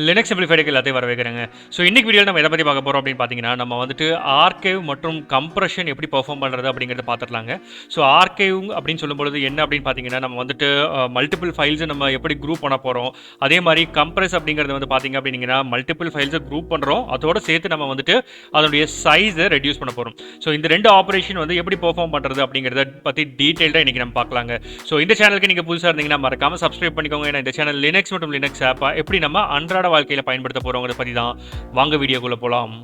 Linux சிம்பிளிஃபைடுக்கு எல்லாத்தையும் வரவேற்கிறேங்க. So இன்னைக்கு வீடியோவில் நம்ம எதை பற்றி பார்க்க போகிறோம் அப்படின்னு பார்த்தீங்கன்னா, நம்ம வந்துட்டு ஆர்கைவ் மற்றும் கம்ப்ரஷன் எப்படி பெர்ஃபார்ம் பண்ணுறது அப்படிங்கிறத பார்த்துடலாங்க. ஸோ ஆர்கைவ் அப்படின்னு சொல்லும்பொழுது என்ன அப்படின்னு பார்த்தீங்கன்னா, நம்ம வந்துட்டு மல்டிபிள் ஃபைல்ஸை நம்ம எப்படி குரூப் பண்ண போகிறோம். அதே மாதிரி கம்ப்ரஸ் அப்படிங்கிறது வந்து பார்த்தீங்க அப்படின்னா மல்டிபிள் ஃபைல்ஸை குரூப் பண்ணுறோம், அதோட சேர்த்து நம்ம வந்துட்டு அதனுடைய சைஸை ரெடியூஸ் பண்ண போகிறோம். ஸோ இந்த ரெண்டு ஆப்ரேஷன் வந்து எப்படி பெர்ஃபார்ம் பண்ணுறது அப்படிங்கிறத பற்றி டீட்டெயில்டாக இன்றைக்கி நம்ம பார்க்கலாங்க. ஸோ இந்த சேனலுக்கு நீங்கள் புதுசாக இருந்தீங்கன்னா மறக்காமல் சப்ஸ்கிரைப் பண்ணிக்கோங்க. ஏன்னா இந்த சேனல் லினக்ஸ் மற்றும் லினக்ஸ் ஆப்பை எப்படி நம்ம அன்றாட வாழ்க்கையில் பயன்படுத்த போகிறோங்கிறத பற்றி தான். வாங்க வீடியோக்குள்ளே போகலாம்.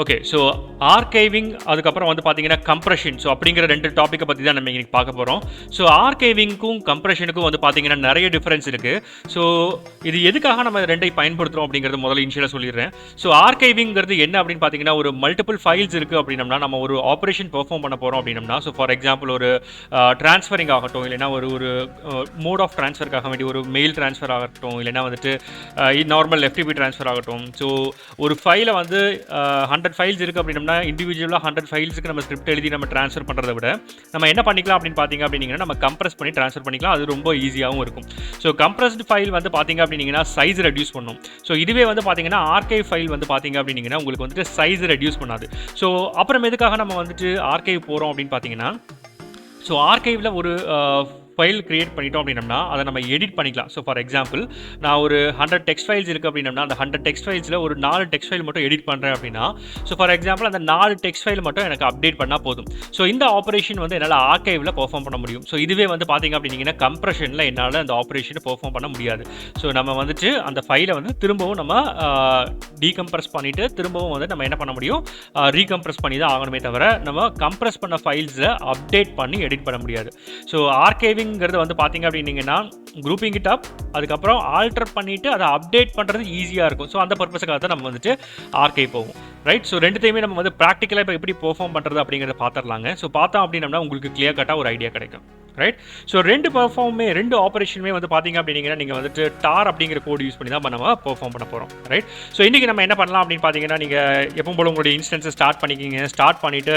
ஓகே, ஸோ ஆர்கைவிங் அதுக்கப்புறம் வந்து பார்த்தீங்கன்னா கம்ப்ரெஷன். ஸோ அப்படிங்கிற ரெண்டு டாப்பிக்கை பற்றி தான் நம்ம இன்றைக்கி பார்க்க போகிறோம். ஸோ ஆர்கைவிங்க்கும் கம்ப்ரெஷனுக்கும் வந்து பார்த்தீங்கன்னா நிறைய டிஃப்ரென்ஸ் இருக்குது. ஸோ இது எதுக்காக நம்ம ரெண்டை பயன்படுத்துகிறோம் அப்படிங்கிறது முதல்ல இனிஷியலாக சொல்லிடுறேன். ஸோ ஆர்கைவிங்கிறது என்ன அப்படின்னு பார்த்தீங்கன்னா, ஒரு மல்டிபிள் ஃபைல்ஸ் இருக்குது அப்படின்னம்னா நம்ம ஒரு ஆப்ரேஷன் பெர்ஃபார்ம் பண்ண போகிறோம் அப்படின்னம்னா, ஸோ ஃபார் எக்ஸாம்பிள் ஒரு ட்ரான்ஸ்ஃபரிங் ஆகட்டும், இல்லைனா ஒரு மோட் ஆஃப் ட்ரான்ஸ்ஃபருக்காக வேண்டி ஒரு மெயில் ட்ரான்ஸ்ஃபர் ஆகட்டும், இல்லைனா வந்துட்டு நார்மல் எஃப்டிபி ட்ரான்ஸ்ஃபர் ஆகட்டும். ஸோ ஒரு ஃபைலை வந்து 100 ஃபைல்ஸ் இருக்குது அப்படின்னா இண்டிவிஜுவலாக 100 ஃபைல்ஸுக்கு நம்ம ஸ்கிரிப்ட் எழுதி நம்ம ட்ரான்ஸ்ஃபர் பண்ணுறத விட நம்ம என்ன பண்ணிக்கலாம் அப்படின்னு பார்த்தீங்க அப்படின்னா, நம்ம கம்ப்ரஸ் பண்ணி ட்ரான்ஸ்ஃபர் பண்ணிக்கலாம். அது ரொம்ப ஈஸியாகவும் இருக்கும். ஸோ கம்ப்ரஸ்டு ஃபைல் வந்து பார்த்தீங்க அப்படின்னா சைஸ் ரெடியூஸ் பண்ணும். ஸோ இதுவே வந்து பார்த்தீங்கன்னா ஆர்கைவ் ஃபைல் வந்து பார்த்தீங்க அப்படின்னா உங்களுக்கு வந்துட்டு சைஸ் ரெடியூஸ் பண்ணாது. ஸோ அப்புறம் எதுக்காக நம்ம வந்துட்டு ஆர்கைவ் போகிறோம் அப்படின்னு பார்த்தீங்கன்னா, ஸோ ஆர்கைவில் ஒரு ஃபைல் க்ரியேட் பண்ணிட்டோம் அப்படின்னம்னா அதை நம்ம எடிட் பண்ணிக்கலாம். ஸோ ஃபார் எக்ஸாம்பிள் நான் ஒரு 100 டெக்ஸ்ட் ஃபைல்ஸ் இருக்குது அப்படின்னா அந்த 100 டெக்ஸ்ட் ஃபைல்ஸில் ஒரு 4 டெக்ஸ்ட் ஃபைல் மட்டும் எடிட் பண்ணுறேன் அப்படின்னா, ஸோ ஃபார் எக்ஸாம்பிள் அந்த 4 டெக்ஸ்ட் ஃபைல் மட்டும் எனக்கு அப்டேட் பண்ணால் போதும். ஸோ இந்த ஆப்ரேஷன் வந்து என்னால் ஆர்கைவில் பெர்ஃபார்ம் பண்ண முடியும். ஸோ இதுவே வந்து பார்த்திங்க அப்படின்னா கம்ப்ரெஷனில் என்னால் அந்த ஆப்ரேஷனை பெர்ஃபார்ம் பண்ண முடியாது. ஸோ நம்ம வந்துட்டு அந்த ஃபைலை வந்து திரும்பவும் நம்ம டீகம்ப்ரஸ் பண்ணிவிட்டு திரும்பவும் வந்து நம்ம என்ன பண்ண முடியும், ரீகம்ப்ரஸ் பண்ணி தான் ஆகணுமே தவிர நம்ம கம்ப்ரஸ் பண்ண ஃபைல்ஸை அப்டேட் பண்ணி எடிட் பண்ண முடியாது. ஸோ ஆர்கைவிங் வந்து பார்த்தீங்க அப்படின்னீங்கன்னா குரூப்பிங் இட் அப், அதுக்கப்புறம் ஆல்டர் பண்ணிவிட்டு அதை அப்டேட் பண்ணுறது ஈஸியாக இருக்கும். ஸோ அந்த பர்பஸுக்காக தான் நம்ம வந்துட்டு ஆர்கைவ் போவோம், ரைட். ஸோ ரெண்டுத்தையுமே நம்ம வந்து ப்ராக்டிக்கலாக இப்போ எப்படி பெர்ஃபார்ம் பண்ணுறது அப்படிங்கிறத பார்த்துடலாங்க. ஸோ பார்த்தோம் அப்படின்னா உங்களுக்கு கிளியர் கட்டாக ஒரு ஐடியா கிடைக்கும், ரைட். ஸோ ரெண்டு ஆப்ரேஷனுமே வந்து பார்த்தீங்க அப்படின்னா நீங்கள் வந்துட்டு டார் அப்படிங்கிற கோட் யூஸ் பண்ணி தான் நம்ம பெர்ஃபார்ம் பண்ண போகிறோம், ரைட். ஸோ இன்றைக்கி நம்ம என்ன பண்ணலாம் அப்படின்னு பார்த்தீங்கன்னா, நீங்கள் எப்பவும் போல உங்களுடைய இன்ஸ்டன்ஸை ஸ்டார்ட் பண்ணிவிட்டு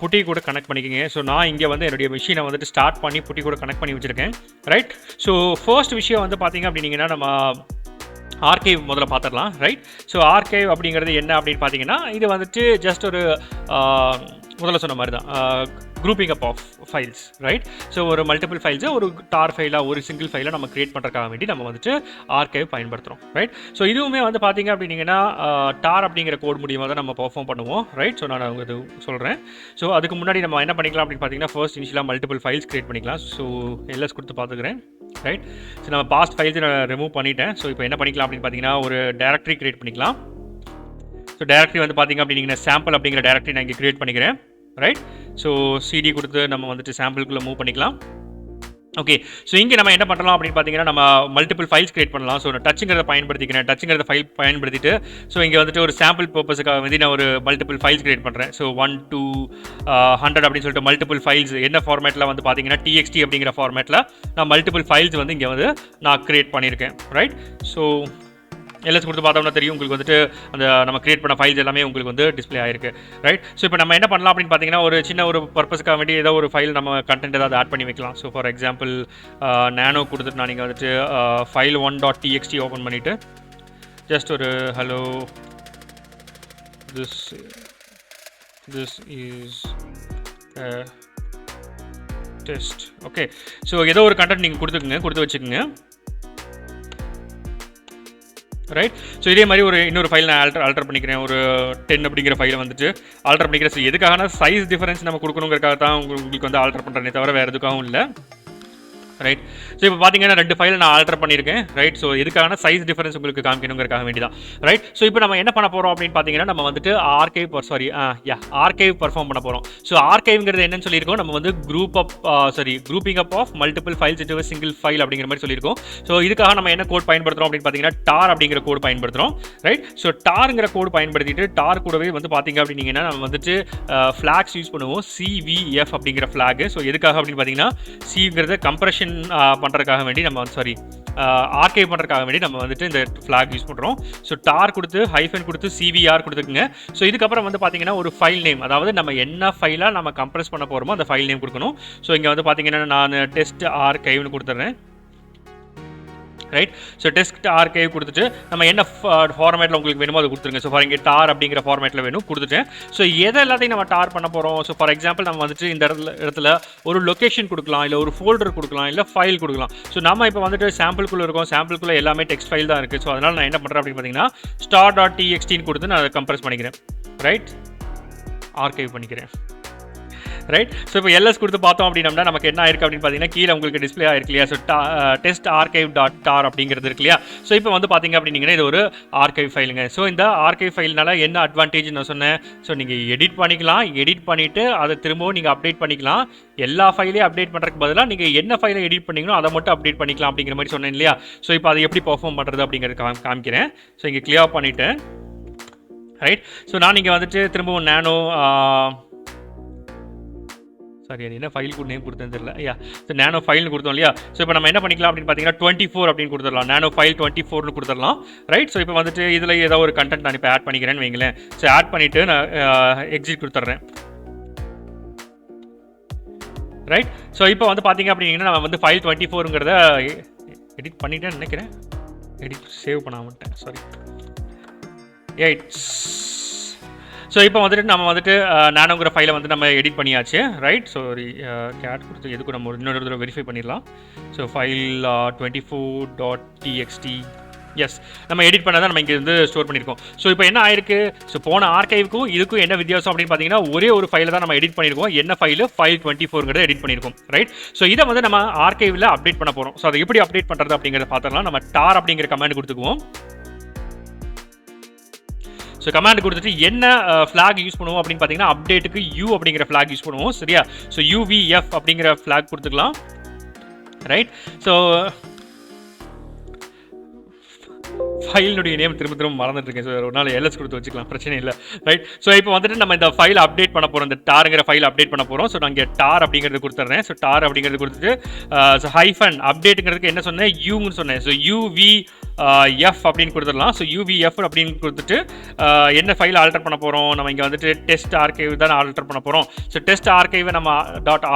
புட்டி கூட கனெக்ட் பண்ணிக்கிங்க. ஸோ நான் இங்கே வந்து என்னுடைய மிஷினை வந்துட்டு ஸ்டார்ட் பண்ணி புட்டி கூட கனெக்ட் பண்ணி வச்சுருக்கேன், ரைட். ஸோ ஃபர்ஸ்ட் விஷயம் வந்து பார்த்தீங்க அப்படின்னா நம்ம ஆர்கைவ் முதல்ல பார்த்துடலாம், ரைட். ஸோ ஆர்கைவ் அப்படிங்கிறது என்ன அப்படின்னு பார்த்தீங்கன்னா, இது வந்துட்டு ஜஸ்ட் ஒரு முதல்ல சொன்ன மாதிரி தான் grouping up of files, right. So ஒரு மல்டிபிள் ஃபைல்ஸை ஒரு டார் ஃபைலாக ஒரு சிங்கிள் ஃபைலை நம்ம கிரியேட் பண்ணுறதுக்காக வேண்டி நம்ம வந்துட்டு ஆர்கைவ் பயன்படுத்துகிறோம், ரைட். ஸோ இதுவுமே வந்து பார்த்தீங்க அப்படின்னா டார் அப்படிங்கிற கோட் மூலியமாக தான் நம்ம பெர்ஃபார்ம் பண்ணுவோம், ரைட். ஸோ நான் இது சொல்கிறேன். ஸோ அதுக்கு முன்னாடி நம்ம என்ன பண்ணிக்கலாம் அப்படின்னு பார்த்தீங்கன்னா, ஃபர்ஸ்ட் இனிஷியலாக மல்டிபிள் ஃபைல்ஸ் கிரியேட் பண்ணிக்கலாம். ஸோ எல்எஸ் கொடுத்து பார்த்துக்கிறேன், ரைட். ஸோ நம்ம பாஸ்ட் ஃபைல்ஸ் நான் ரிமூவ் பண்ணிட்டேன். ஸோ இப்போ என்ன பண்ணிக்கலாம் அப்படின்னு பார்த்தீங்கன்னா, ஒரு டைரக்டரி கிரியேட் பண்ணிக்கலாம். ஸோ டைரக்டரி வந்து பார்த்தீங்க அப்படின்னா சாம்பிள் அப்படிங்கிற டைரக்டரி நான் இங்கே கிரியேட் பண்ணிக்கிறேன், ரைட். ஸோ சிடி கொடுத்து நம்ம வந்துட்டு சாம்பிளுக்குள்ளே மூவ் பண்ணிக்கலாம். ஓகே, ஸோ இங்கே நம்ம என்ன பண்ணலாம் அப்படின்னு பார்த்தீங்கன்னா, நம்ம மல்டிபிள் ஃபைல்ஸ் கிரியேட் பண்ணலாம். ஸோ நான் டச்சுங்கிறத பயன்படுத்திக்கிறேன். ஃபைல் பயன்படுத்திட்டு ஸோ இங்கே வந்துட்டு ஒரு சாம்பிள் பர்பஸுக்காக வந்து நான் ஒரு மல்டிபிள் ஃபைல்ஸ் கிரியேட் பண்ணுறேன். ஸோ 1 to 100 அப்படின்னு சொல்லிட்டு மல்டிபிள் ஃபைல்ஸ் என்ன ஃபார்மேட்டில் வந்து பார்த்தீங்கன்னா TXT அப்படிங்கிற ஃபார்மேட்டில் நான் மல்டிபிள் ஃபைல்ஸ் வந்து இங்கே வந்து நான் கிரியேட் பண்ணியிருக்கேன், ரைட். ஸோ எல்எஸ் கொடுத்து பார்த்தோம்னா தெரியும் உங்களுக்கு வந்துட்டு அந்த நம்ம கிரியேட் பண்ண ஃபைல்ஸ் எல்லாமே உங்களுக்கு வந்து டிஸ்பிளே ஆயிருக்கு, ரைட். ஸோ இப்போ நம்ம என்ன பண்ணலாம் அப்படின்னு பார்த்தீங்கன்னா, ஒரு சின்ன ஒரு பர்பஸ்க்காக வேண்டி ஏதோ ஒரு ஃபைல் நம்ம கண்டென்ட் ஏதாவது ஆட் பண்ணி வைக்கலாம். ஸோ ஃபார் எக்ஸாம்பிள் நானோ கொடுத்துட்டு நான் நீங்கள் வந்துட்டு ஃபைல் 1.txt ஓப்பன் பண்ணிவிட்டு ஜஸ்ட் ஒரு hello this is test, okay. So ஏதோ ஒரு கண்டென்ட் நீங்கள் கொடுத்து வச்சுக்கோங்க, ரைட். ஸோ இதே மாதிரி இன்னொரு ஃபைல் நான் ஆல்டர் பண்ணிக்கிறேன். ஒரு 10 அப்படிங்கிற ஃபைலை வந்துட்டு ஆல்டர் பண்ணிக்கிறேன். ஸோ எதுக்காகனா சைஸ் டிஃபரன்ஸ் நம்ம கொடுக்கணுங்கிறக்காக தான் உங்களுக்கு வந்து ஆல்டர் பண்ணுறேனே தவிர வேறு எதுக்காகவும் இல்லை, ரைட். ஸோ இப்போ பார்த்தீங்கன்னா 2 ஃபைலை நான் ஆல்டர் பண்ணியிருக்கேன், ரைட். ஸோ எதுக்கான சைஸ் டிஃபரன்ஸ் உங்களுக்கு காமிக்கணுங்கிறக்காக வேண்டி தான், ரைட். ஸோ இப்போ நம்ம என்ன பண்ண போகிறோம் அப்படின்னு பார்த்தீங்கன்னா, நம்ம வந்துட்டு ஆர்கைவ் பர்ஃபார்ம் பண்ண போகிறோம். ஸோ ஆர்கைவ்ங்கிறது என்னன்னு சொல்லியிருக்கோம், நம்ம வந்து grouping up of multiple files into single file அப்படிங்கிற மாதிரி சொல்லியிருக்கோம். ஸோ இதுக்காக நம்ம என்ன கோட் பயன்படுத்துகிறோம் அப்படின்னு பார்த்தீங்கன்னா, டார் அப்படிங்கிற கோட் பயன்படுத்துகிறோம், ரைட். ஸோ டாருங்கிற கோட் பயன்படுத்திட்டு டார் கூடவே வந்து பார்த்தீங்க அப்படின்னா நம்ம வந்துட்டு ஃப்ளாக்ஸ் யூஸ் பண்ணுவோம், CVF அப்படிங்கிற ஃப்ளாக். ஸோ எதுக்காக அப்படின்னு பார்த்தீங்கன்னா, சிங்கிறத கம்ப்ரெஷன் பண்ணுறதுக்காக வேண்டி நம்ம ஆர்கைவ் பண்ணுறதுக்காக வேண்டி நம்ம வந்துட்டு இந்த ஃப்ளாக் யூஸ் பண்ணுறோம். ஸோ டார் கொடுத்து ஹைஃபன் கொடுத்து சிவிஆர் கொடுத்துக்குங்க. ஸோ இதுக்கப்புறம் வந்து பார்த்தீங்கன்னா ஒரு ஃபைல் நேம், அதாவது நம்ம என்ன ஃபைலாக நம்ம கம்ப்ரஸ் பண்ண போகிறோமோ அந்த ஃபைல் நேம் கொடுக்கணும். ஸோ இங்கே வந்து பார்த்தீங்கன்னா நான் டெஸ்ட் ஆர்கைவ்னு கொடுத்துட்றேன். ரைட். ஸோ டெஸ்ட் ஆர்கைவ் கொடுத்துட்டு நம்ம என்ன ஃபார்மேட்டில் உங்களுக்கு வேணுமோ அதை கொடுத்துருங்க. ஸோ ஃபார் இங்கே டார் அப்படிங்கிற ஃபார்மேட்டில் வேணும் கொடுத்துட்டேன். ஸோ எதை எல்லாத்தையும் நம்ம டார் பண்ண போகிறோம். ஸோ ஃபார் எக்ஸாம்பிள் நம்ம வந்துட்டு இந்த இடத்துல ஒரு லொக்கேஷன் கொடுக்கலாம், இல்லை ஒரு ஃபோல்டர் கொடுக்கலாம், இல்லை ஃபைல் கொடுக்கலாம். ஸோ நம்ம இப்போ வந்துட்டு சாம்பிள்குள்ளே இருக்கோம், சாம்பிள்குள்ளே எல்லாமே டெக்ஸ்ட் ஃபைல் தான் இருக்குது. ஸோ அதனால் நான் என்ன பண்ணுறேன் அப்படின்னு பார்த்தீங்கன்னா star.txt கொடுத்து நான் அதை கம்ப்ரஸ் பண்ணிக்கிறேன். ரைட், ஆர்கைவ் பண்ணிக்கிறேன். ரைட். ஸோ இப்போ எல்எஸ் கொடுத்து பார்த்தோம் அப்படின்னா நமக்கு என்ன ஆயிருக்கு அப்படின்னு பார்த்தீங்கன்னா கீழே உங்களுக்கு டிஸ்பிளே ஆயிருக்கு இல்லையா. ஸோ டெஸ்ட் ஆர்கைவ் டாட் டார் அப்படிங்கிறது இருக்கு இல்லையா. ஸோ இப்போ வந்து பார்த்தீங்க அப்படின்னா இது ஒரு ஆர்கைவ் ஃபைலுங்க. ஸோ இந்த ஆர்கைவ் ஃபைல்னால என்ன அட்வான்டேஜ் நான் சொன்னேன். ஸோ நீங்கள் எடிட் பண்ணிக்கலாம், எடிட் பண்ணிவிட்டு அதை திரும்பவும் நீங்கள் அப்டேட் பண்ணிக்கலாம். எல்லா ஃபைலையும் அப்டேட் பண்ணுறதுக்கு பதிலாக நீங்கள் என்ன ஃபைலை எடிட் பண்ணிங்களோ அதை மட்டும் அப்டேட் பண்ணிக்கலாம் அப்படிங்கிற மாதிரி சொன்னேன் இல்லையா. ஸோ இப்போ அதை எப்படி பர்ஃபார்ம் பண்ணுறது அப்படிங்கிறது காமிக்கிறேன். ஸோ இங்கே கிளியர் பண்ணிவிட்டேன். ரைட். ஸோ நான் இங்கே வந்துட்டு திரும்பவும் நானோ சாரி என்ன ஃபைல் நேம் கொடுத்தேன்னு தெரியல. ஐயா, ஸோ நானோ ஃபைல்னு கொடுத்தோம் இல்லையா. ஸோ இப்போ நம்ம என்ன பண்ணிக்கலாம் அப்படின்னு பார்த்தீங்கன்னா 24 அப்படின்னு கொடுத்துடலாம். நானோ ஃபைல் 24னு கொடுத்துடலாம். ரைட். ஸோ இப்போ வந்துட்டு இதில் ஏதோ ஒரு கண்டென்ட் நான் இப்போ ஆட் பண்ணிக்கிறேன்னு வைங்களேன். ஸோ ஆட் பண்ணிவிட்டு நான் எக்ஸிட் கொடுத்துட்றேன். ரைட். ஸோ இப்போ வந்து பார்த்தீங்க அப்படின்னா நம்ம வந்து ஃபைல் 24ங்கிறத எடிட் பண்ணிட்டேன்னு நினைக்கிறேன். எடிட் சேவ் பண்ண மாட்டேன், சாரி. ஸோ இப்போ வந்துட்டு நம்ம வந்துட்டு நானோங்கிற ஃபைலை வந்து நம்ம எடிட் பண்ணியாச்சு. ரைட். ஸோ கேட் கொடுத்து எதுக்கு நம்ம இன்னொரு தடவை வெரிஃபை பண்ணிடலாம். ஸோ ஃபைல் 24.txt எஸ் நம்ம எடிட் பண்ண தான் நம்ம இங்கே வந்து ஸ்டோர் பண்ணியிருக்கோம். ஸோ இப்போ என்ன ஆயிருக்கு. ஸோ போன ஆர்கைவுக்கும் இதுக்கும் என்ன வித்தியாசம் அப்படின்னு பார்த்தீங்கன்னா ஒரே ஒரு ஃபைலை தான் நம்ம எடிட் பண்ணியிருக்கோம். என்ன ஃபைல் 24ங்கிறத எடிட் பண்ணியிருக்கோம். ரைட். ஸோ இதை வந்து நம்ம ஆர்கைவில் அப்டேட் பண்ண போகிறோம். ஸோ அதை எப்படி அப்டேட் பண்ணுறது அப்படிங்கிறத பார்த்துக்கலாம். நம்ம டார் அப்படிங்கிற கமாண்ட் கொடுத்துக்குவோம். ஸோ கமாண்ட் கொடுத்துட்டு என்ன ஃப்ளாக் யூஸ் பண்ணுவோம் அப்படின்னு பார்த்தீங்கன்னா அப்டேட்டுக்கு யூ அப்படிங்கிற ஃப்ளாக் யூஸ் பண்ணுவோம். சரியா. ஸோ யூவிஎஃப் அப்படிங்கிற ஃப்ளாக் கொடுத்துக்கலாம். ரைட். ஸோ ஃபைலுடைய நேம் திரும்ப மறந்துட்டு இருக்கேன். ஸோ ஒரு நாள் எல்எஸ் கொடுத்து வச்சுக்கலாம், பிரச்சனை இல்லை. ரைட். ஸோ இப்போ வந்துட்டு நம்ம இந்த ஃபைலை அப்டேட் பண்ண போகிறோம். இந்த டாருங்கிற ஃபைல் அப்டேட் பண்ண போகிறோம். ஸோ நான் இங்கே டார் அப்படிங்கிறது கொடுத்துட்றேன். ஸோ டார் அப்படிங்கிறது கொடுத்துட்டு ஸோ ஹைஃபன் அப்டேட்டுங்கிறதுக்கு என்ன சொன்னேன், யூன்னு சொன்னேன். ஸோ யூவிஎஃப் அப்படின்னு கொடுத்துடலாம். ஸோ யூவிஎஃப் அப்படின்னு கொடுத்துட்டு என்ன ஃபைல் ஆல்டர் பண்ண போகிறோம். நம்ம இங்கே வந்துட்டு டெஸ்ட் ஆர்கைவ் தான் ஆல்டர் பண்ண போகிறோம். ஸோ டெஸ்ட் ஆர்கைவை நம்ம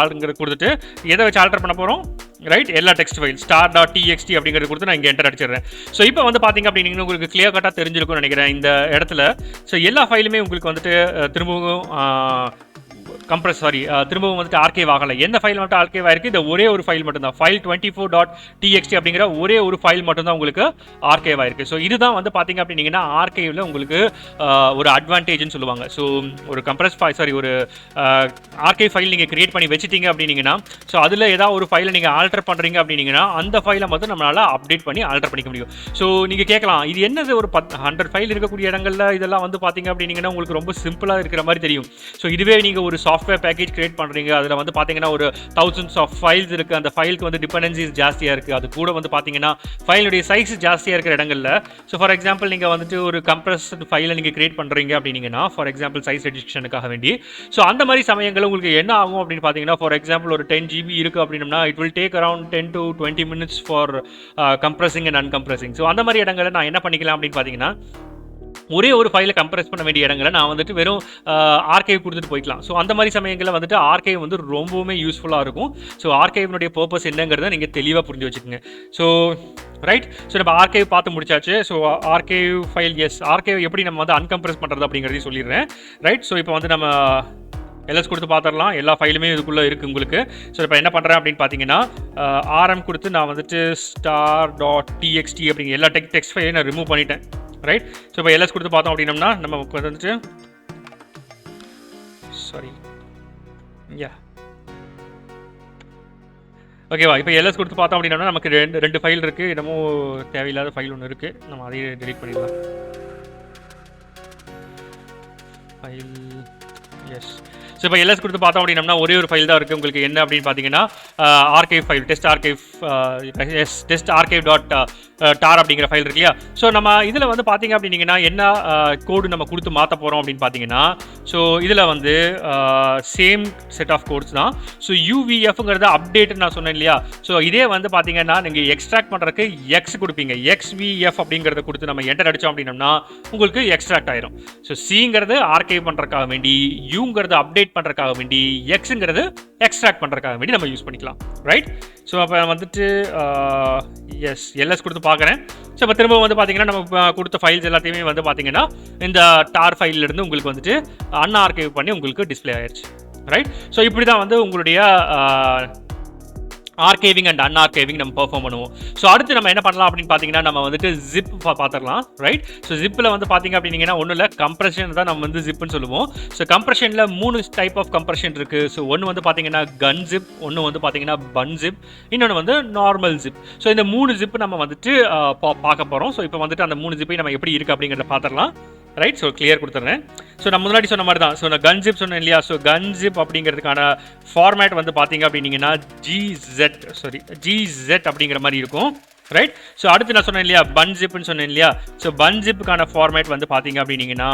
.ஆல்ங்கிறது கொடுத்துட்டு எதை வச்சு ஆல்டர் பண்ண போகிறோம். ரைட். எல்லா டெக்ஸ்ட் ஃபைல் star.txt அப்படிங்கிறது கொடுத்து நான் இங்கே என்டர் அடிச்சிடுறேன். ஸோ இப்போ வந்து பார்த்தீங்க அப்படின்னா உங்களுக்கு கிளியர் கட்டாக தெரிஞ்சிருக்கும்னு நினைக்கிறேன் இந்த இடத்துல. ஸோ எல்லா ஃபைலுமே உங்களுக்கு வந்துட்டு திரும்பவும் திரும்பவும் வந்துட்டு ஆர்கைவ் ஆகலை. எந்த ஃபைல் மட்டும் ஆர்கைவ் ஆயிருக்கு, இந்த ஒரே ஒரு ஃபைல் மட்டும்தான். ஃபைல் 24.txt அப்படிங்கிற ஒரே ஒரு ஃபைல் மட்டும்தான் உங்களுக்கு ஆர்கைவ் ஆயிருக்கு. ஸோ இதுதான் வந்து பார்த்தீங்க அப்படின்னா ஆர்கைவில் உங்களுக்கு ஒரு அட்வான்டேஜ்னு சொல்லுவாங்க. ஸோ ஒரு ஒரு ஆர்கைவ் ஃபைல் நீங்கள் கிரியேட் பண்ணி வச்சுட்டீங்க அப்படின்னீங்கன்னா ஸோ அதில் ஏதாவது ஒரு ஃபைலை நீங்கள் ஆல்டர் பண்ணுறீங்க அப்படின்னீங்கன்னா அந்த ஃபைலை மட்டும் நம்மளால் அப்டேட் பண்ணி ஆல்டர் பண்ணிக்க முடியும். ஸோ நீங்கள் கேட்கலாம் இது என்னது ஒரு 100 ஃபைல் இருக்கக்கூடிய இடங்களில் இதெல்லாம் வந்து பார்த்தீங்க அப்படின்னீங்கன்னா உங்களுக்கு ரொம்ப சிம்பிளாக இருக்கிற மாதிரி தெரியும். ஸோ இதுவே நீங்கள் ஒரு சாஃப்ட்வேர் பேக்கேஜ் கிரியேட் பண்ணுறீங்க, அதில் வந்து பார்த்தீங்கன்னா ஒரு thousands ஆஃப் ஃபைல்ஸ் இருக்குது. அந்த ஃபைலுக்கு வந்து டிபெண்டன்சிஸ் ஜாஸ்தியாக இருக்குது. அது கூட வந்து பார்த்தீங்கன்னா ஃபைலுடைய சைஸ் ஜாஸ்தியாக இருக்கிற இடங்களில் ஸோ ஃபார் எக்ஸாம்பிள் நீங்கள் வந்துட்டு ஒரு கம்ப்ரஸ்டு ஃபைலை நீங்கள் கிரியேட் பண்ணுறீங்க அப்படின்னீங்கன்னா ஃபார் எக்ஸாம்பிள் சைஸ் ரெடியூஷனுக்காக வேண்டி ஸோ அந்த மாதிரி சமயங்களில் உங்களுக்கு என்ன ஆகும் அப்படின்னு பார்த்தீங்கன்னா ஃபார் எக்ஸாம்பிள் ஒரு 10 GB இருக்குது அப்படின்னா it will take around 10 to 20 minutes for compressing and uncompressing. So அந்த மாதிரி இடங்களில் நான் என்ன பண்ணிக்கலாம் அப்படின்னு பார்த்தீங்கன்னா ஒரே ஒரு ஃபைலை கம்ப்ரஸ் பண்ண வேண்டிய இடங்களை நான் வந்துட்டு வெறும் ஆர்கைவ் கொடுத்துட்டு போய்க்கலாம். ஸோ அந்த மாதிரி சமயங்களில் வந்துட்டு ஆர்கைவ் வந்து ரொம்பவுமே யூஸ்ஃபுல்லாக இருக்கும். ஸோ ஆர்கைவ்னுடைய பர்பஸ் என்னங்கிறத நீங்கள் தெளிவாக புரிஞ்சு வச்சுக்கோங்க. So right. ஸோ நம்ம ஆர்கைவ் பார்த்து முடிச்சாச்சு. ஸோ ஆர்கைவ் ஃபைல் ஆர்கைவ் எப்படி நம்ம வந்து அன்கம்ப்ரஸ் பண்ணுறது அப்படிங்கிறதையும் சொல்லிடுறேன். ரைட். ஸோ இப்போ வந்து நம்ம எல்எஸ் கொடுத்து பார்த்துடலாம். எல்லா ஃபைலுமே இதுக்குள்ளே இருக்குது உங்களுக்கு. ஸோ இப்போ என்ன பண்ணுறேன் அப்படின்னு பார்த்தீங்கன்னா ஆர்எம் கொடுத்து நான் வந்துட்டு star.txt அப்படிங்கிற எல்லா டெக்ஸ்ட் ஃபைலையும் நான் ரிமூவ் பண்ணிட்டேன். ரைட். ஸோ இப்போ எல்எஸ் கொடுத்து பார்த்தோம் அப்படின்னம்னா நமக்கு வந்துட்டு ஓகேவா. இப்போ எல்எஸ் கொடுத்து பார்த்தோம் அப்படின்னா நமக்கு ரெண்டு ஃபைல் இருக்குது. என்னமோ தேவையில்லாத ஃபைல் ஒன்று இருக்குது, நம்ம அதையே டெலீட் பண்ணிடலாம். ஃபைல் ஸோ இப்போ எல்எஸ் கொடுத்து பார்த்தோம் அப்படின்னா ஒரே ஒரு ஃபைல் தான் இருக்குது உங்களுக்கு. என்ன அப்படின்னு பார்த்தீங்கன்னா archive file, test archive dot tar அப்படிங்கிற ஃபைல் இருக்கு இல்லையா. ஸோ நம்ம இதில் வந்து பார்த்தீங்க அப்படின்னா என்ன கோடு நம்ம கொடுத்து மாற்ற போகிறோம் அப்படின்னு பார்த்தீங்கன்னா, ஸோ இதில் வந்து சேம் செட் ஆஃப் கோட்ஸ் தான். ஸோ யூவிஎஃப்ங்கிறது அப்டேட் நான் சொன்னேன் இல்லையா. ஸோ இதே வந்து பார்த்தீங்கன்னா நீங்கள் எக்ஸ்ட்ராக்ட் பண்ணுறதுக்கு எக்ஸ் கொடுப்பீங்க. எக்ஸ்விஎஃப் அப்படிங்கிறத கொடுத்து நம்ம என்டர் அடித்தோம் அப்படின்னம்னா உங்களுக்கு எக்ஸ்ட்ராக்ட் ஆயிரும். ஸோ சிங்கிறது ஆர்கைவ் பண்ணுறதுக்காக வேண்டி, யூங்கிறது அப்டேட் பண்ணுறதுக்காக வேண்டி, எக்ஸுங்கிறது எக்ஸ்ட்ராக்ட் பண்ணுறதுக்காக வேண்டி நம்ம யூஸ் பண்ணிக்கலாம். ரைட். ஸோ அப்போ வந்துட்டு எஸ் எல்எஸ் கொடுத்து பார்க்குறேன். ஸோ இப்போ திரும்ப வந்து பார்த்தீங்கன்னா நம்ம கொடுத்த ஃபைல்ஸ் எல்லாத்தையுமே வந்து பார்த்தீங்கன்னா இந்த டார் ஃபைல்லேருந்து உங்களுக்கு வந்துட்டு அன்ஆர்கைவ் பண்ணி உங்களுக்கு டிஸ்பிளே ஆயிடுச்சு. ரைட். ஸோ இப்படி தான் வந்து உங்களுடைய ஆர்கைவிங் அண்ட் அன்ஆர்கைவிங் நம்ம பெர்ஃபார்ம் பண்ணுவோம். ஸோ அடுத்து நம்ம என்ன பண்ணலாம் அப்படின்னு பார்த்தீங்கன்னா நம்ம வந்துட்டு ஜிப் பார்த்துடலாம். ரைட். ஸோ ஜிப்பில் வந்து பார்த்தீங்க அப்படின்னா ஒன்றும் இல்லை, கம்ப்ரெஷன் தான் நம்ம வந்து ஜிப்னு சொல்லுவோம். ஸோ கம்ப்ரெஷனில் 3 டைப் ஆஃப் கம்ப்ரெஷன் இருக்குது. ஸோ ஒன்று வந்து பார்த்தீங்கன்னா கன் ஜிப், ஒன்று வந்து பார்த்தீங்கன்னா பன் ஜிப், இன்னொன்று வந்து நார்மல் ஜிப். ஸோ இந்த 3 ஜிப் நம்ம வந்துட்டு பார்க்க போகிறோம். ஸோ இப்போ வந்துட்டு அந்த 3 ஜிப்பை நம்ம எப்படி இருக்குது அப்படிங்கிறத பார்த்துடலாம். ரைட். ஸோ கிளியர் கொடுத்துட்றேன். ஸோ நம்ம முன்னாடி சொன்ன மாதிரி தான். ஸோ நான் கன் ஜிப் சொன்னேன் இல்லையா. ஸோ கன் ஜிப் அப்படிங்கிறதுக்கான ஃபார்மேட் வந்து பார்த்தீங்க அப்படின்னீங்கன்னா ஜிசெட் அப்படிங்கிற மாதிரி இருக்கும். ரைட். ஸோ அடுத்து நான் சொன்னேன் இல்லையா பன் ஜிப்னு சொன்னேன் இல்லையா. ஸோ பன் ஜிப்புக்கான ஃபார்மேட் வந்து பார்த்தீங்க அப்படின்னீங்கன்னா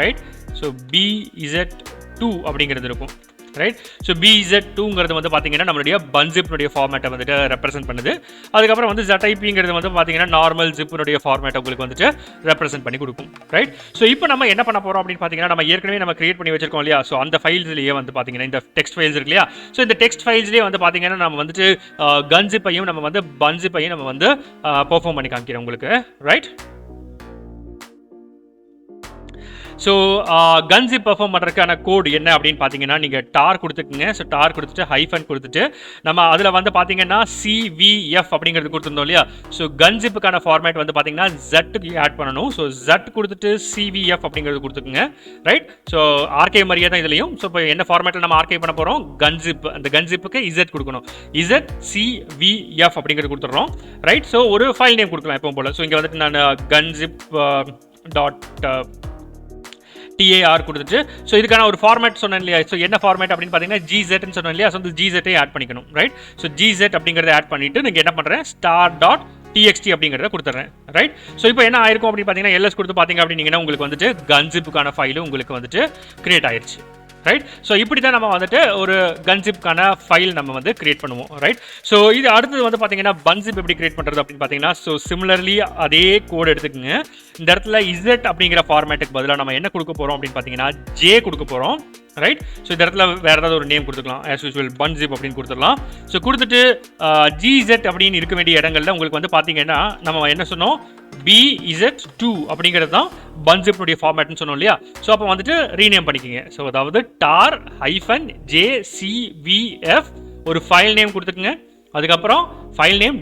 ரைட். ஸோ BZ2 அப்படிங்கிறது இருக்கும். ரைட். ஸோ BZ2ங்கிறது வந்து பார்த்தீங்கன்னா நம்மளுடைய பன் ஜிப்னுடைய ஃபார்மேட்டை வந்துட்டு ரெப்ரசென்ட் பண்ணுது. அதுக்கப்புறம் வந்து ZIPங்கிறது வந்து பார்த்தீங்கன்னா நார்மல் ஜிப்னுடைய ஃபார்மேட்டை உங்களுக்கு வந்துட்டு ரெப்ரசென்ட் பண்ணி கொடுக்கும். ரைட். ஸோ இப்போ நம்ம என்ன பண்ண போகிறோம் அப்படின்னு பார்த்தீங்கன்னா நம்ம ஏற்கனவே நம்ம கிரியேட் பண்ணி வச்சிருக்கோம் இல்லையா. ஸோ அந்த ஃபைல்ஸ்லேயே வந்து பார்த்தீங்கன்னா இந்த டெக்ஸ்ட் ஃபைல்ஸ் இருக்கு இல்லையா. ஸோ இந்த டெக்ஸ்ட் ஃபைல்ஸ்லேயே வந்து பார்த்தீங்கன்னா நம்ம வந்துட்டு கன் ஜிப்பையும் நம்ம வந்து பன் ஜிப்பையும் நம்ம வந்து பெர்ஃபார்ம் பண்ணி காமிக்கிறோம் உங்களுக்கு. ரைட். ஸோ கன் ஜிப் பெர்ஃபார்ம் பண்ணுறதுக்கான கோடு என்ன அப்படின்னு பார்த்தீங்கன்னா நீங்கள் டார் கொடுத்துக்குங்க. ஸோ டார் கொடுத்துட்டு ஹைஃபன் கொடுத்துட்டு நம்ம அதில் வந்து பார்த்தீங்கன்னா CVF அப்படிங்கிறது கொடுத்துருந்தோம் இல்லையா. ஸோ கன் ஜிப்புக்கான ஃபார்மேட் வந்து பார்த்தீங்கன்னா ஜட்டுக்கு ஆட் பண்ணணும். ஸோ ஜட் கொடுத்துட்டு CVF அப்படிங்கிறது கொடுத்துக்குங்க. ரைட். ஸோ ஆர்கைவ் மாதிரியே தான் இதுலையும். ஸோ இப்போ என்ன ஃபார்மேட்டில் நம்ம ஆர்கைவ் பண்ண போகிறோம், கன் ஜிப், அந்த கன் ஜிப்புக்கு Z கொடுக்கணும். ZCVF அப்படிங்கிறது கொடுத்துட்றோம். ரைட். ஸோ ஒரு ஃபைல் நேம் கொடுக்கலாம் எப்பவும் போல். ஸோ இங்கே வந்துட்டு நான் கன் ஜிப் TAR கொடுத்துட்டு ஸோ இதுக்கான ஒரு ஃபார்மேட் சொன்னேன் இல்லையா. ஸோ என்ன ஃபார்மேட் அப்படின்னு பார்த்தீங்கன்னா GZன்னு சொன்னேன் இல்லையா. ஸோ வந்து GZ ஆட் பண்ணிக்கணும். ரைட். ஸோ GZ அப்படிங்கிறத ஆட் பண்ணிட்டு நீங்கள் என்ன பண்ணுறேன் star.txt அப்படிங்கிறத கொடுத்துட்றேன். ரைட். ஸோ இப்போ என்ன ஆயிருக்கும் அப்படின்னு பார்த்தீங்கன்னா எல்எஸ் கொடுத்து பார்த்தீங்க அப்படின்னீங்கன்னா உங்களுக்கு வந்துட்டு கன் ஜிப்புக்கான ஃபைலும் உங்களுக்கு வந்துட்டு கிரியேட் ஆயிடுச்சு. ரைட். ஸோ இப்படி தான் நம்ம வந்துட்டு ஒரு கன் ஜிப்கான ஃபைல் நம்ம வந்து கிரியேட் பண்ணுவோம். ரைட். ஸோ இது அடுத்தது வந்து பார்த்தீங்கன்னா பன் ஜிப் எப்படி கிரியேட் பண்ணுறது அப்படின்னு பார்த்தீங்கன்னா ஸோ சிமிலர்லி அதே கோடு எடுத்துக்கோங்க. இந்த இடத்துல Z அப்படிங்கிற ஃபார்மேட்டுக்கு பதிலாக நம்ம என்ன கொடுக்க போகிறோம் அப்படின்னு பார்த்தீங்கன்னா J கொடுக்க போகிறோம். ரைட். ஸோ இந்த இடத்துல வேறு ஏதாவது ஒரு நேம் கொடுத்துக்கலாம். ஆஸ் யூஸ்வல் பன் ஜிப் அப்படின்னு கொடுத்துடலாம். ஸோ கொடுத்துட்டு GZ அப்படின்னு இருக்க வேண்டிய இடங்கள்ல உங்களுக்கு வந்து பார்த்தீங்கன்னா நம்ம என்ன சொன்னோம், BZ2 அப்படிங்கிறது தான் பன் ஜிப்னுடைய ஃபார்மேட்னு சொன்னோம் இல்லையா. ஸோ அப்போ வந்துட்டு ரீநேம் பண்ணிக்கிங்க. ஸோ அதாவது tar-JCVF ஒரு ஃபைல் நேம் கொடுத்துக்குங்க. அதுக்கப்புறம் ஃபைல் நேம்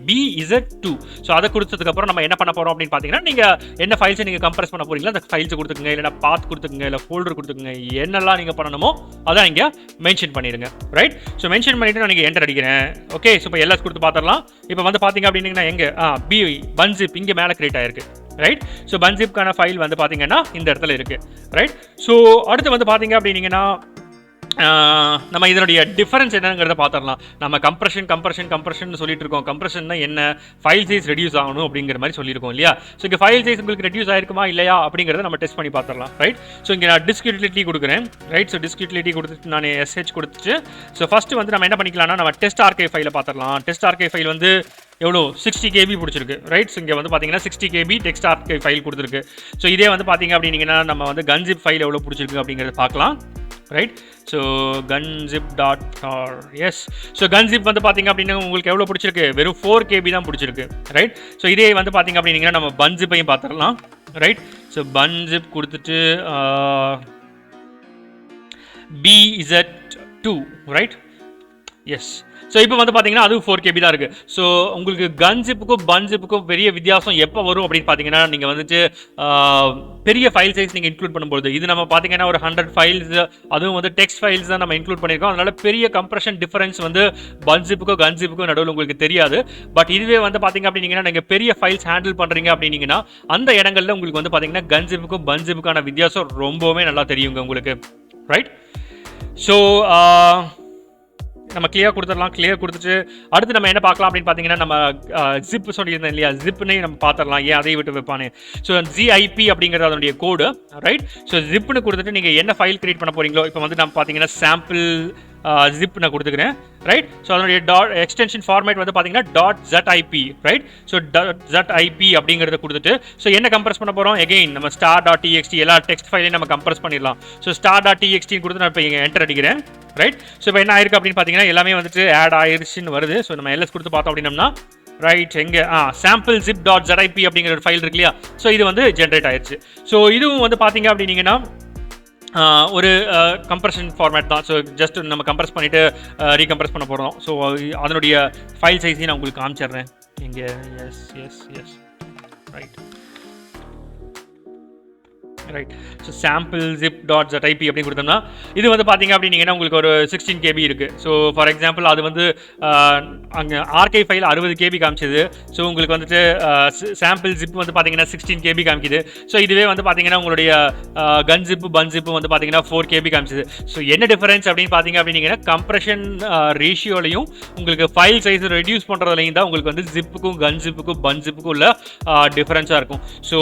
BZ2. ஸோ அதை கொடுத்ததுக்கப்புறம் நம்ம என்ன பண்ண போகிறோம் அப்படின்னு பார்த்தீங்கன்னா நீங்கள் என்ன ஃபைல்ஸை நீங்கள் கம்ப்ரஸ் பண்ண போறீங்களோ அந்த ஃபைல்ஸை கொடுத்துக்குங்க, இல்லைனா பாத் கொடுத்துக்குங்க, இல்லை ஃபோல்டர் கொடுத்துக்குங்க, என்னெல்லாம் நீங்கள் பண்ணணுமோ அதான் இங்கே மென்ஷன் பண்ணிடுங்க. ரைட். ஸோ மென்ஷன் பண்ணிவிட்டு நான் நீங்கள் என்டர் அடிக்கிறேன். ஓகே. ஸோ இப்போ எல்எஸ் கொடுத்து பார்த்துடலாம். இப்போ வந்து பார்த்தீங்க அப்படின்னா எங்கே பன் ஜிப் இங்கே மேலே கிரியேட் ஆயிருக்கு. ரைட். ஸோ பன் ஜிப்கான ஃபைல் வந்து பார்த்தீங்கன்னா இந்த இடத்துல இருக்குது. ரைட். ஸோ அடுத்து வந்து பார்த்தீங்க அப்படின்னீங்கன்னா நம்ம இதனுடைய டிஃபரன்ஸ் என்னங்கிறத பார்த்துடலாம். நம்ம கம்ப்ரெஷன் சொல்லிட்டு இருக்கோம். கம்ப்ரெஷன்னா என்ன, ஃபைல் சைஸ் ரெடியூஸ் ஆகணும் அப்படிங்கிற மாதிரி சொல்லியிருக்கோம் இல்லையா. ஸோ இங்கே ஃபைல் சைஸ் உங்களுக்கு ரெடியூஸ் ஆயிருக்குமா இல்லையா அப்படிங்கிறத நம்ம டெஸ்ட் பண்ணி பார்த்துடலாம். ரைட். ஸோ இங்கே நான் டிஸ்க் யூட்டிலிட்டி கொடுக்குறேன். ரைட். ஸோ டிஸ்க் யூட்டிலிட்டி கொடுத்துட்டு நான் SH கொடுத்துட்டு ஸோ ஃபஸ்ட்டு வந்து நம்ம என்ன பண்ணிக்கலாம்னா நம்ம டெஸ்ட் ஆர்கைவ் ஃபைலை பார்த்துடலாம். டெஸ்ட் ஆர்கைவ் ஃபைல் வந்து எவ்வளோ 60 KB பிடிச்சிருக்கு. ரைட். ஸோ இங்கே வந்து பார்த்தீங்கன்னா 60 KB டெக்ஸ்ட் ஆர்கைவ் ஃபைல் கொடுத்துருக்கு. ஸோ இதே வந்து பார்த்தீங்க அப்படின்னீங்கன்னா நம்ம வந்து கன் ஜிப் ஃபைல் எவ்வளோ பிடிச்சிருக்கு அப்படிங்கிறத பார்க்கலாம். Right. So gunzip.tar S. So gunzip வந்து பார்த்தீங்க அப்படின்னா உங்களுக்கு எவ்வளோ பிடிச்சிருக்கு, வெறும் 4 KB தான் பிடிச்சிருக்கு. ரைட். ஸோ இதே வந்து பார்த்தீங்க அப்படின்னீங்கன்னா நம்ம பன் ஜிப்பையும் பார்த்துடலாம். ரைட். ஸோ பன் ஜிப் கொடுத்துட்டு BZ2. ரைட். எஸ். ஸோ இப்போ வந்து பார்த்தீங்கன்னா அதுவும் 4 KB தான் இருக்குது. ஸோ உங்களுக்கு கன் ஜிப்புக்கும் பன் ஜிப்புக்கும் பெரிய வித்தியாசம் எப்போ வரும் அப்படின்னு பார்த்தீங்கன்னா, நீங்கள் வந்துட்டு பெரிய ஃபைல் சைஸ் நீங்கள் இன்க்ளூட் பண்ணும்போது, இது நம்ம பார்த்தீங்கன்னா ஒரு 100 ஃபைல்ஸ், அதுவும் வந்து டெக்ஸ்ட் ஃபைல்ஸ் தான் நம்ம இன்க்ளூட் பண்ணியிருக்கோம். அதனால பெரிய கம்ப்ரஷன் டிஃபரன்ஸ் வந்து பன் ஜிப்புக்கும் கன் ஜிப்புக்கும் நடுவில் உங்களுக்கு தெரியாது. பட் இதுவே வந்து பார்த்தீங்க அப்படின்னீங்கன்னா, நீங்கள் பெரிய ஃபைல்ஸ் ஹேண்டில் பண்ணுறீங்க அப்படின்னீங்கன்னா, அந்த இடங்களில் உங்களுக்கு வந்து பார்த்தீங்கன்னா கன் ஜிப்புக்கும் பன் ஜிப்புக்கான வித்தியாசம் ரொம்பவே நல்லா தெரியுங்க உங்களுக்கு. ரைட். ஸோ நம்ம கிளியர் கொடுத்துட்டு அடுத்து நம்ம என்ன பார்க்கலாம் அப்படின்னு பார்த்தீங்கன்னா, நம்ம ஜிப் சொல்லியிருந்தேன் இல்லையா, ஜிப்னே நம்ம பார்த்துடலாம், ஏன் அதை விட்டு வைப்பானே. ஸோ ஜிஐபி அப்படிங்கிறது அதனுடைய கோடு. ரைட். ஸோ ஜிப்னு கொடுத்துட்டு நீங்கள் என்ன ஃபைல் கிரியேட் பண்ண போறீங்களோ, இப்போ வந்து நம்ம பார்த்தீங்கன்னா சாம்பிள் ஜிப் நான் கொடுத்துக்கிறேன். ரைட். ஸோ அதனுடைய எக்ஸ்டென்ஷன் ஃபார்மேட் வந்து பார்த்தீங்கன்னா .zip. ரைட். ஸோ .zip அப்படிங்கிறத கொடுத்துட்டு ஸோ என்ன கம்ப்ரஸ் பண்ண போகிறோம், எகெயின் நம்ம star.txt எல்லா டெக்ஸ்ட் ஃபைலையும் நம்ம கம்ப்ரஸ் பண்ணிடலாம். ஸோ star.txt கொடுத்து நான் இப்போ இங்கே என்டர் அடிக்கிறேன். ரைட். ஸோ இப்போ என்ன ஆயிருக்கு அப்படின்னு பார்த்தீங்கன்னா, எல்லாமே வந்துட்டு ஆட் ஆயிடுச்சுன்னு வருது. ஸோ நம்ம எல்எஸ் கொடுத்து பார்த்தோம் அப்படின்னம்னா, ரைட், எங்கே சாம்பிள் zip.zip அப்படிங்கிற ஒரு ஃபைல் இருக்கு இல்லையா, ஸோ இது வந்து ஜென்ரேட் ஆயிடுச்சு. ஸோ இதுவும் வந்து பார்த்தீங்க அப்படின்னீங்கன்னா ஒரு கம்ப்ரஷன் ஃபார்மேட் தான். ஸோ ஜஸ்ட் நம்ம கம்ப்ரஸ் பண்ணிவிட்டு ரீகம்ப்ரஸ் பண்ண போகிறோம். ஸோ அதனுடைய ஃபைல் சைஸையும் நான் உங்களுக்கு காமிச்சிடுறேன் இங்கே. S right. Right. So sample zip.zip அப்படின்னு கொடுத்தோம்னா, இது வந்து பார்த்தீங்க அப்படின்னீங்கன்னா உங்களுக்கு ஒரு 16 KB இருக்குது. ஸோ ஃபார் எக்ஸாம்பிள் அது வந்து அங்கே ஆர்கை ஃபைல் 60 KB காமிச்சிது. ஸோ உங்களுக்கு வந்துட்டு சாம்பிள் ஜிப் வந்து பார்த்தீங்கன்னா 16 KB காமிக்குது. ஸோ இதுவே வந்து பார்த்தீங்கன்னா உங்களுடைய கன் ஜிப்பு பன் ஜிப்பு வந்து பார்த்தீங்கன்னா 4 KB காமிச்சிது. ஸோ என்ன டிஃபரன்ஸ் அப்படின்னு பார்த்தீங்க அப்படின்னீங்கன்னா, கம்ப்ரஷன் ரேஷியோலையும் உங்களுக்கு ஃபைல் சைஸ் ரெடியூஸ் பண்ணுறதுலையும் தான் உங்களுக்கு வந்து ஜிப்புக்கும் கன் ஜிப்புக்கும் பன் ஜிப்புக்கும் உள்ள டிஃபரன்ஸாக இருக்கும். ஸோ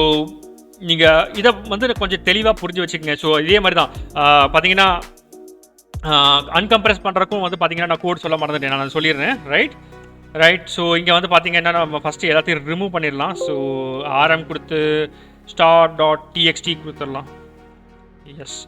நீங்கள் இதை வந்து கொஞ்சம் தெளிவாக புரிஞ்சு வச்சுக்கோங்க. ஸோ இதே மாதிரி தான் பார்த்தீங்கன்னா அன்கம்ப்ரஸ் பண்ணுறக்கும் வந்து பார்த்தீங்கன்னா நான் கோட் சொல்ல மறந்துட்டேன், நான் சொல்லிடுறேன். ரைட். ஸோ இங்கே வந்து பார்த்தீங்கன்னா நம்ம ஃபஸ்ட்டு எல்லாத்தையும் ரிமூவ் பண்ணிடலாம். ஸோ RM கொடுத்து star.txt கொடுத்துடலாம். எஸ்,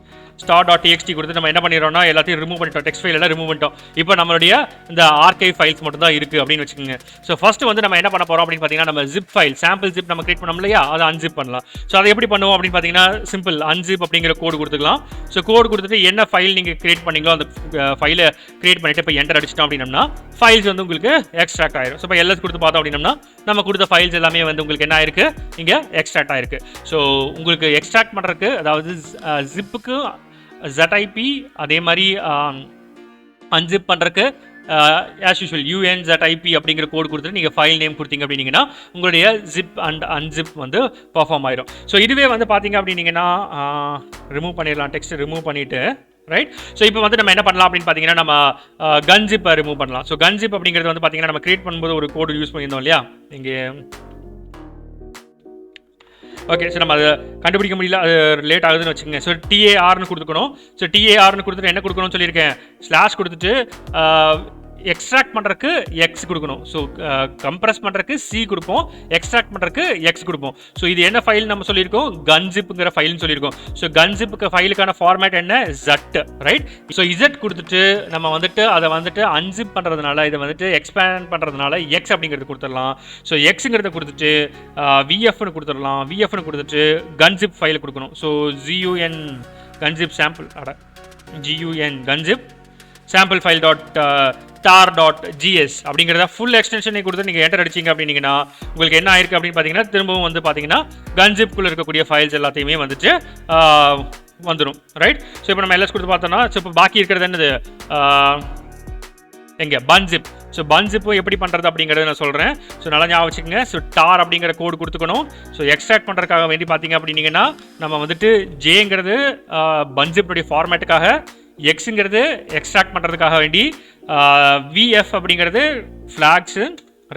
star.txt கொடுத்து நம்ம என்ன பண்ணிடுறோம்னா எல்லாத்தையும் ரிமூவ் பண்ணிட்டோம், டெக்ஸ்ட் ஃபைல் எல்லாம் ரிமூவ் பண்ணிட்டோம். இப்போ நம்மளுடைய இந்த ஆர்கைவ் ஃபைல்ஸ் மட்டும் தான் இருக்குது அப்படின்னு வச்சுக்கோங்க. ஸோ ஃபர்ஸ்ட் வந்து நம்ம என்ன பண்ண போகிறோம் அப்படின்னு பார்த்தீங்கன்னா, நம்ம ஜிப் ஃபைல் சாம்பிள் ஜிப் நம்ம கிரியேட் பண்ணோம் இல்லையா, அதை அன்ஜிப் பண்ணலாம். ஸோ அதை எப்படி பண்ணுவோம் அப்படின்னு பார்த்தீங்கன்னா, சிம்பிள் அன்ஜிப் அப்படிங்கிற கோடு கொடுத்துக்கலாம். ஸோ கோடு கொடுத்துட்டு என்ன ஃபைல் நீங்கள் கிரியேட் பண்ணீங்களோ அந்த ஃபைலை கிரியேட் பண்ணிட்டு இப்போ என்டர் அடிச்சிட்டோம் அப்படின்னம்னா ஃபைல்ஸ் வந்து உங்களுக்கு எக்ஸ்ட்ராக்ட் ஆயிரும். ஸோ இப்போ எல்எஸ் கொடுத்து பார்த்தோம் அப்படின்னம்னா நம்ம கொடுத்த ஃபைல்ஸ் எல்லாமே வந்து உங்களுக்கு என்ன ஆயிருக்கு, இங்கே எக்ஸ்ட்ராக்ட் ஆயிருக்கு. ஸோ உங்களுக்கு எக்ஸ்ட்ராக்ட் பண்ணுறதுக்கு, அதாவது ஜிப்புக்கு ZIP அதே மாதிரி அன்ஜிப் பண்ணுறதுக்கு ஆஸ் யூஷுவல் UNZIP அப்படிங்கிற கோட் கொடுத்துட்டு நீங்கள் ஃபைல் நேம் கொடுத்தீங்க அப்படின்னீங்கன்னா உங்களுடைய ஜிப் அண்ட் அன்ஜிப் வந்து பர்ஃபார்ம் ஆயிரும். ஸோ இதுவே வந்து பார்த்தீங்க அப்படின்னீங்கன்னா ரிமூவ் பண்ணிடலாம், டெக்ஸ்ட் ரிமூவ் பண்ணிவிட்டு. ரைட். ஸோ இப்போ வந்து நம்ம என்ன பண்ணலாம் அப்படின்னு பார்த்தீங்கன்னா, நம்ம கன் ஜிப்பை ரிமூவ் பண்ணலாம். ஸோ கன் ஜிப் அப்படிங்கிறது வந்து பார்த்தீங்கன்னா நம்ம கிரியேட் பண்ணும்போது ஒரு கோடு யூஸ் பண்ணியிருந்தோம் இல்லையா, இங்கே. ஓகே. ஸோ நம்ம அதை கண்டுபிடிக்க முடியல, அது லேட் ஆகுதுன்னு வச்சுக்கோங்க. ஸோ TARனு கொடுத்துக்கணும். ஸோ TARனு கொடுத்துட்டு என்ன கொடுக்கணும்னு சொல்லியிருக்கேன், ஸ்லாஷ் கொடுத்துட்டு எக்ஸ்ட்ராக்ட் பண்ணுறதுக்கு எக்ஸ் கொடுக்கணும். ஸோ கம்ப்ரஸ் பண்ணுறதுக்கு சி கொடுப்போம், எக்ஸ்ட்ராக்ட் பண்ணுறதுக்கு எக்ஸ் கொடுப்போம். ஸோ இது என்ன ஃபைல் நம்ம சொல்லியிருக்கோம், கன்ஜிப்புங்கிற ஃபைல்னு சொல்லியிருக்கோம். ஸோ கன்ஜிப்புக்கு ஃபைலுக்கான ஃபார்மேட் என்ன, Z. ரைட். ஸோ Z கொடுத்துட்டு நம்ம வந்துட்டு அதை வந்துட்டு அன்ஜிப் பண்ணுறதுனால, இதை வந்துட்டு எக்ஸ்பேண்ட் பண்ணுறதுனால எக்ஸ் அப்படிங்கிறது கொடுத்துடலாம். ஸோ எக்ஸுங்கிறத கொடுத்துட்டு VFன்னு கொடுத்துடலாம். VFன்னு கொடுத்துட்டு கன்ஜிப் ஃபைலை கொடுக்கணும். So GUN gunzip sample GUN gunzip sample file tar.gs அப்படிங்கிறத ஃபுல் எக்ஸ்டென்ஷனை கொடுத்து நீங்கள் என்டர் அடிச்சிங்க அப்படின்னீங்கன்னா உங்களுக்கு என்ன ஆயிருக்கு அப்படின்னு பார்த்தீங்கன்னா, திரும்பவும் வந்து பார்த்தீங்கன்னா கன்ஜிப்குள்ளே இருக்கக்கூடிய ஃபைல்ஸ் எல்லாத்தையுமே வந்துட்டு வந்துடும். ரைட். ஸோ இப்போ நம்ம எல்எஸ் கொடுத்து பார்த்தோம்னா, ஸோ இப்போ பாக்கி இருக்கிறது என்னது, எங்கே பன்ஜிப். ஸோ பன்ஜிப்பும் எப்படி பண்ணுறது அப்படிங்கிறத நான் சொல்கிறேன். ஸோ நல்லா ஞாபகம் வச்சுக்கோங்க. ஸோ டார் அப்படிங்கிற கோடு கொடுத்துக்கணும். ஸோ எக்ஸ்ட்ராக்ட் பண்ணுறதுக்காக வேண்டி பார்த்தீங்க அப்படின்னீங்கன்னா நம்ம வந்துட்டு ஜேங்கிறது பன்ஜிப்புடைய ஃபார்மேட்டுக்காக, எக்ஸுங்கிறது எக்ஸ்ட்ராக்ட் பண்ணுறதுக்காக வேண்டி, VF அப்படிங்கிறது ஃப்ளாக்ஸு.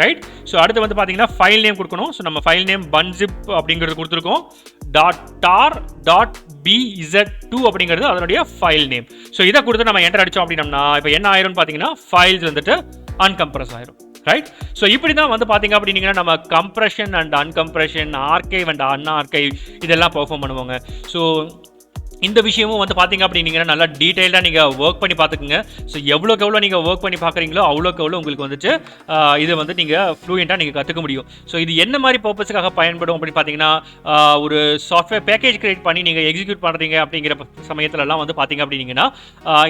ரைட். ஸோ அடுத்து வந்து பார்த்தீங்கன்னா ஃபைல் நேம் கொடுக்கணும். ஸோ நம்ம ஃபைல் நேம் பன்ஜிப் அப்படிங்கிறது கொடுத்துருக்கோம். .tar.bz2 அப்படிங்கிறது அதனுடைய ஃபைல் நேம். ஸோ இதை கொடுத்து நம்ம என்டர் அடித்தோம் அப்படின்னம்னா இப்போ என்ன ஆயிரும்னு பார்த்தீங்கன்னா ஃபைல்ஸ் வந்துட்டு அன்கம்ப்ரஸ் ஆயிரும். ரைட். ஸோ இப்படி தான் வந்து பார்த்தீங்க அப்படின்னீங்கன்னா நம்ம கம்ப்ரஷன் அண்ட் அன்கம்ப்ரஷன், ஆர்கைவ் அண்ட் அன்ஆர்கைவ் இதெல்லாம் பெர்ஃபார்ம் பண்ணுவாங்க. ஸோ இந்த விஷயமும் வந்து பார்த்தீங்க அப்படின்னீங்கன்னா நல்லா டீட்டெயில்டாக நீங்கள் ஒர்க் பண்ணி பார்த்துக்குங்க. ஸோ எவ்வளோக்கு எவ்வளோ நீங்கள் ஒர்க் பண்ணி பார்க்குறீங்களோ அவ்வளோக்கு எவ்வளோ உங்களுக்கு வந்துட்டு இதை வந்து நீங்கள் ஃப்ளூயண்ட்டாக நீங்கள் கற்றுக்க முடியும். ஸோ இது என்ன மாதிரி பர்பஸுக்காக பயன்படும் அப்படின்னு பார்த்தீங்கன்னா, ஒரு சாஃப்ட்வேர் பேக்கேஜ் கிரியேட் பண்ணி நீங்கள் எக்ஸிக்யூட் பண்ணுறீங்க அப்படிங்கிற சமயத்துலலாம் வந்து பார்த்தீங்க அப்படின்னீங்கன்னா,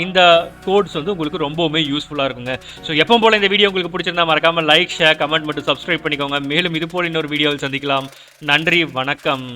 இந்த கோட்ஸ் வந்து உங்களுக்கு ரொம்பவுமே யூஸ்ஃபுல்லாக இருக்குங்க. ஸோ எப்பவும் போல் இந்த வீடியோ உங்களுக்கு பிடிச்சிருந்தா மறக்காமல் லைக், ஷேர், கமெண்ட் மட்டும் சப்ஸ்கிரைப் பண்ணிக்கோங்க. மேலும் இது போல் இன்னொரு வீடியோவில் சந்திக்கலாம். நன்றி, வணக்கம்.